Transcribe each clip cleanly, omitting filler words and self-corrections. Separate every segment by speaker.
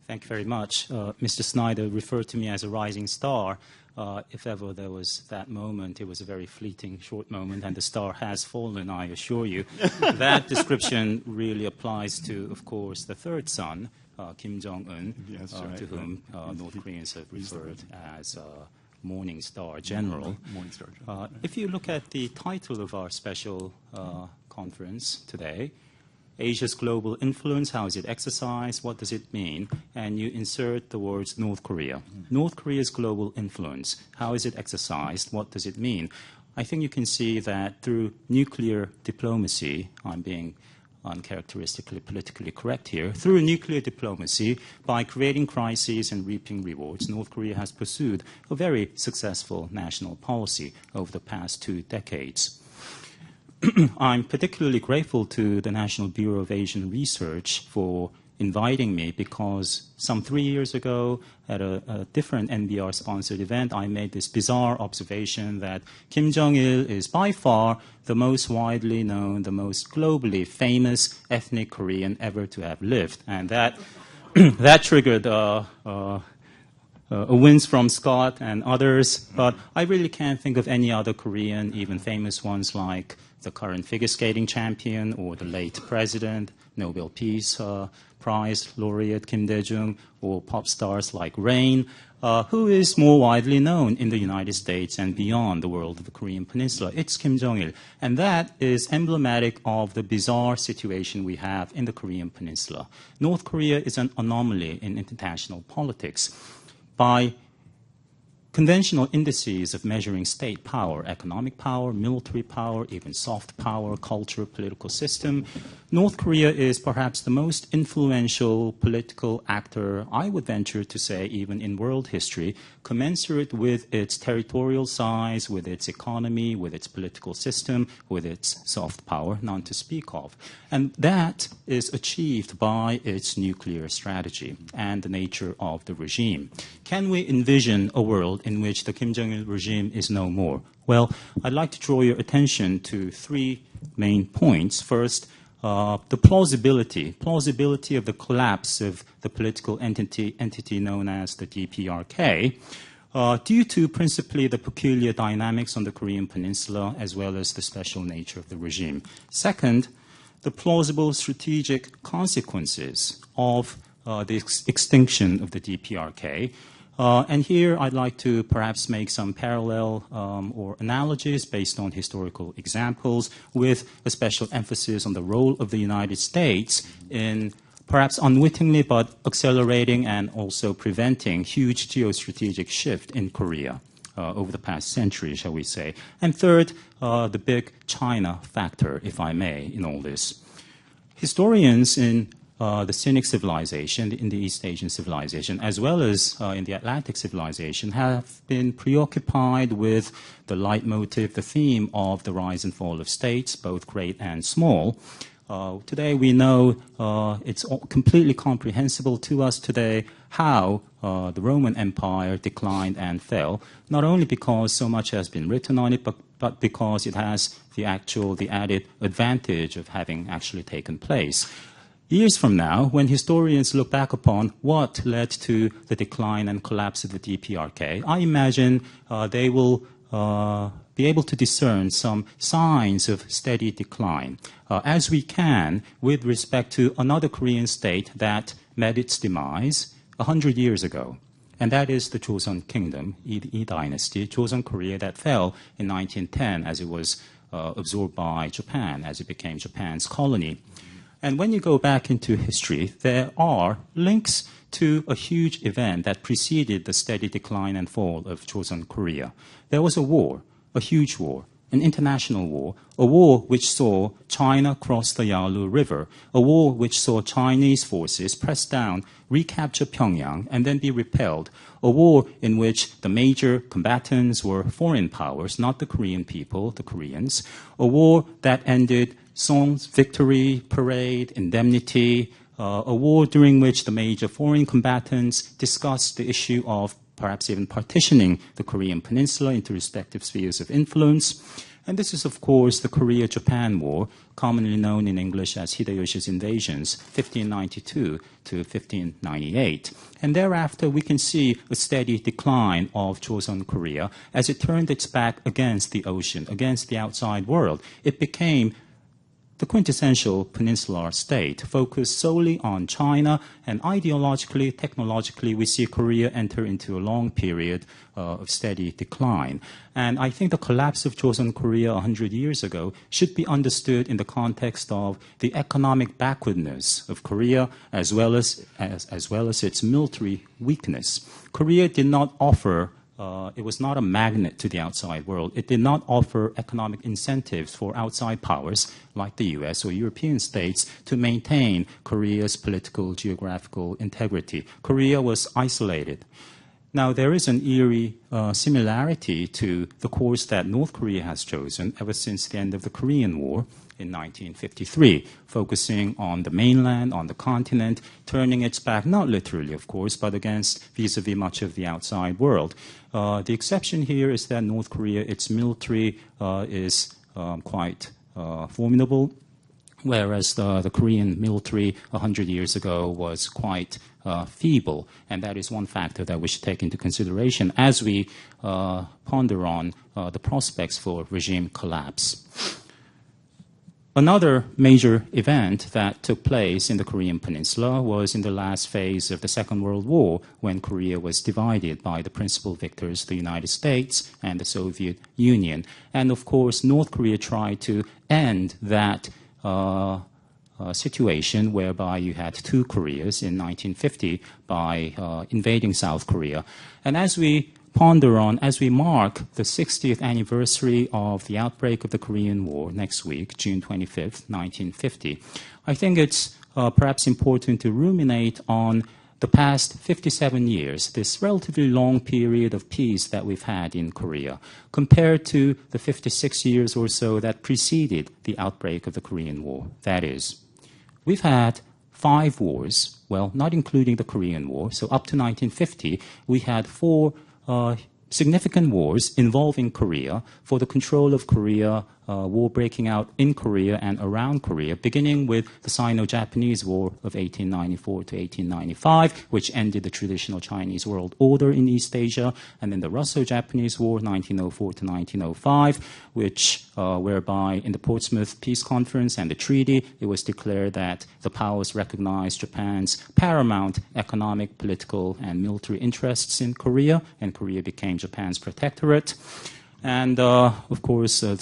Speaker 1: Thank you very much. Mr. Snyder referred to me as a rising star. If ever there was that moment, it was a very fleeting, short moment, and the star has fallen, I assure you. That description really applies to, of course, the third son, Kim Jong-un,
Speaker 2: Yes, right,
Speaker 1: to whom North Koreans have referred as Morning Star General.
Speaker 2: Morning Star General.
Speaker 1: If you look at the title of our special conference today, Asia's global influence, how is it exercised, what does it mean? And you insert the words North Korea. North Korea's global influence, how is it exercised, what does it mean? I think you can see that through nuclear diplomacy, I'm being uncharacteristically politically correct here, through nuclear diplomacy, by creating crises and reaping rewards, North Korea has pursued a very successful national policy over the past 2 decades. I'm particularly grateful to the National Bureau of Asian Research for inviting me because some 3 years ago at a different NBR-sponsored event, I made this bizarre observation that Kim Jong-il is by far the most widely known, the most globally famous ethnic Korean ever to have lived. And that, that triggered wins from Scott and others. But I really can't think of any other Korean, even famous ones like the current figure skating champion or the late president, Nobel Peace Prize laureate Kim Dae-jung, or pop stars like Rain, who is more widely known in the United States and beyond the world of the Korean Peninsula. It's Kim Jong-il. And that is emblematic of the bizarre situation we have in the Korean Peninsula. North Korea is an anomaly in international politics. By conventional indices of measuring state power, economic power, military power, even soft power, culture, political system, North Korea is perhaps the most influential political actor, I would venture to say, even in world history, commensurate with its territorial size, with its economy, with its political system, with its soft power, none to speak of. And that is achieved by its nuclear strategy and the nature of the regime. Can we envision a world in which the Kim Jong-il regime is no more? Well, I'd like to draw your attention to 3 main points. First, the plausibility of the collapse of the political entity known as the DPRK, due to principally the peculiar dynamics on the Korean Peninsula as well as the special nature of the regime. Second, the plausible strategic consequences of the extinction of the DPRK. And here I'd like to perhaps make some parallel or analogies based on historical examples with a special emphasis on the role of the United States in perhaps unwittingly but accelerating and also preventing huge geostrategic shift in Korea over the past century, shall we say. And third, the big China factor, if I may, in all this. Historians in the Sinic civilization, in the East Asian civilization, as well as in the Atlantic civilization, have been preoccupied with the leitmotif, the theme of the rise and fall of states, both great and small. Today we know it's completely comprehensible to us today how the Roman Empire declined and fell, not only because so much has been written on it, but because it has the added advantage of having actually taken place. Years from now, when historians look back upon what led to the decline and collapse of the DPRK, I imagine they will be able to discern some signs of steady decline, as we can with respect to another Korean state that met its demise 100 years ago. And that is the Joseon Kingdom, Yi Dynasty, Joseon Korea, that fell in 1910 as it was absorbed by Japan, as it became Japan's colony. And when you go back into history, there are links to a huge event that preceded the steady decline and fall of Joseon Korea. There was a war, a huge war, an international war, a war which saw China cross the Yalu River, a war which saw Chinese forces press down, recapture Pyongyang, and then be repelled, a war in which the major combatants were foreign powers, not the Korean people, the Koreans, a war that ended Song's victory parade, indemnity, a war during which the major foreign combatants discussed the issue of perhaps even partitioning the Korean Peninsula into respective spheres of influence. And this is, of course, the Korea-Japan War, commonly known in English as Hideyoshi's invasions, 1592 to 1598. And thereafter, we can see a steady decline of Joseon Korea as it turned its back against the ocean, against the outside world. It became the quintessential peninsular state, focused solely on China, and ideologically, technologically, we see Korea enter into a long period of steady decline. And I think the collapse of Joseon Korea 100 years ago should be understood in the context of the economic backwardness of Korea, as well as its military weakness. Korea did not offer it was not a magnet to the outside world. It did not offer economic incentives for outside powers like the US or European states to maintain Korea's political, geographical integrity. Korea was isolated. Now, there is an eerie similarity to the course that North Korea has chosen ever since the end of the Korean War in 1953, focusing on the mainland, on the continent, turning its back, not literally, of course, but against vis-a-vis much of the outside world. The exception here is that North Korea, its military is quite formidable, whereas the Korean military 100 years ago was quite feeble. And that is one factor that we should take into consideration as we ponder on the prospects for regime collapse. Another major event that took place in the Korean Peninsula was in the last phase of the Second World War, when Korea was divided by the principal victors, the United States and the Soviet Union. And of course, North Korea tried to end that situation whereby you had two Koreas in 1950 by invading South Korea. And as we ponder on, as we mark the 60th anniversary of the outbreak of the Korean War next week, June 25th, 1950, I think it's perhaps important to ruminate on the past 57 years, this relatively long period of peace that we've had in Korea, compared to the 56 years or so that preceded the outbreak of the Korean War. That is, we've had 5 wars, well, not including the Korean War, so up to 1950, we had 4 significant wars involving Korea for the control of Korea, war breaking out in Korea and around Korea, beginning with the Sino-Japanese War of 1894 to 1895, which ended the traditional Chinese world order in East Asia, and then the Russo-Japanese War, 1904 to 1905, which whereby in the Portsmouth Peace Conference and the treaty, it was declared that the powers recognized Japan's paramount economic, political, and military interests in Korea, and Korea became Japan's protectorate. And, of course, the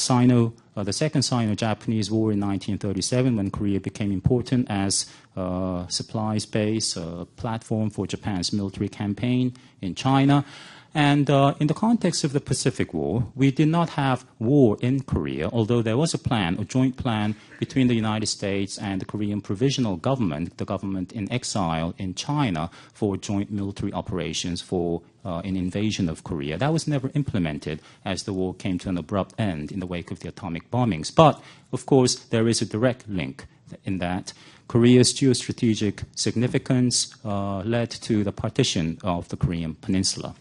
Speaker 1: Second Sino-Japanese War in 1937, when Korea became important as a supplies base, a platform for Japan's military campaign in China. And in the context of the Pacific War, we did not have war in Korea, although there was a plan, a joint plan between the United States and the Korean Provisional Government, the government in exile in China, for joint military operations for an invasion of Korea. That was never implemented as the war came to an abrupt end in the wake of the atomic bombings. But, of course, there is a direct link in that Korea's geostrategic significance led to the partition of the Korean Peninsula.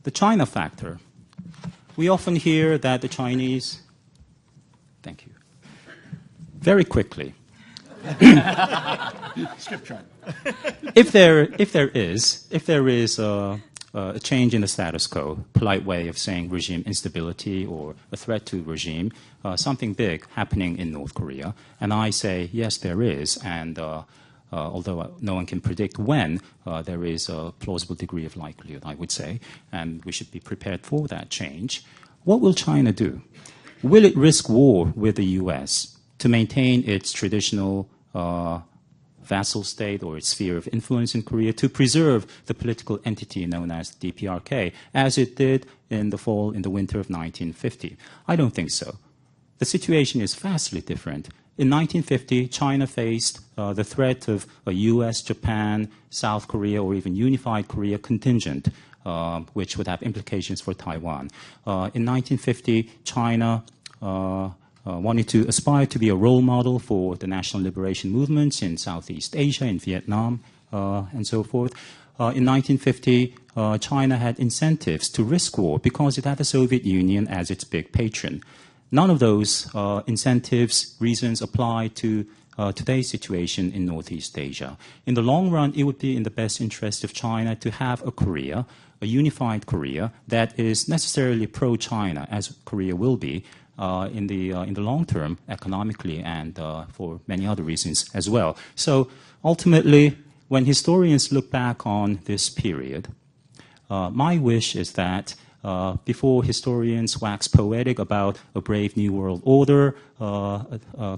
Speaker 1: The China factor. We often hear that the Chinese, thank you, very quickly.
Speaker 2: Skip China.
Speaker 1: If there is a change in the status quo, polite way of saying regime instability or a threat to regime, something big happening in North Korea, and I say yes, there is, and although no one can predict when, there is a plausible degree of likelihood, I would say, and we should be prepared for that change. What will China do? Will it risk war with the U.S. to maintain its traditional vassal state or its sphere of influence in Korea, to preserve the political entity known as the DPRK, as it did in the winter of 1950? I don't think so. The situation is vastly different. In 1950, China faced the threat of a U.S., Japan, South Korea, or even unified Korea contingent, which would have implications for Taiwan. In 1950, China wanted to aspire to be a role model for the national liberation movements in Southeast Asia, in Vietnam, and so forth. in 1950, China had incentives to risk war because it had the Soviet Union as its big patron. None of those incentives, reasons apply to today's situation in Northeast Asia. In the long run, it would be in the best interest of China to have a Korea, a unified Korea, that is necessarily pro-China, as Korea will be in the long term, economically and for many other reasons as well. So ultimately, when historians look back on this period, my wish is that before historians wax poetic about a brave new world order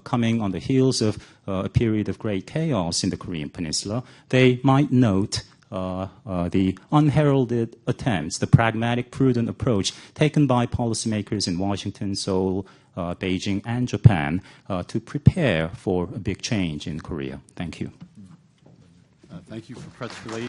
Speaker 1: coming on the heels of a period of great chaos in the Korean Peninsula, they might note the unheralded attempts, the pragmatic, prudent approach taken by policymakers in Washington, Seoul, Beijing, and Japan to prepare for a big change in Korea. Thank you.
Speaker 2: Thank you for press relations.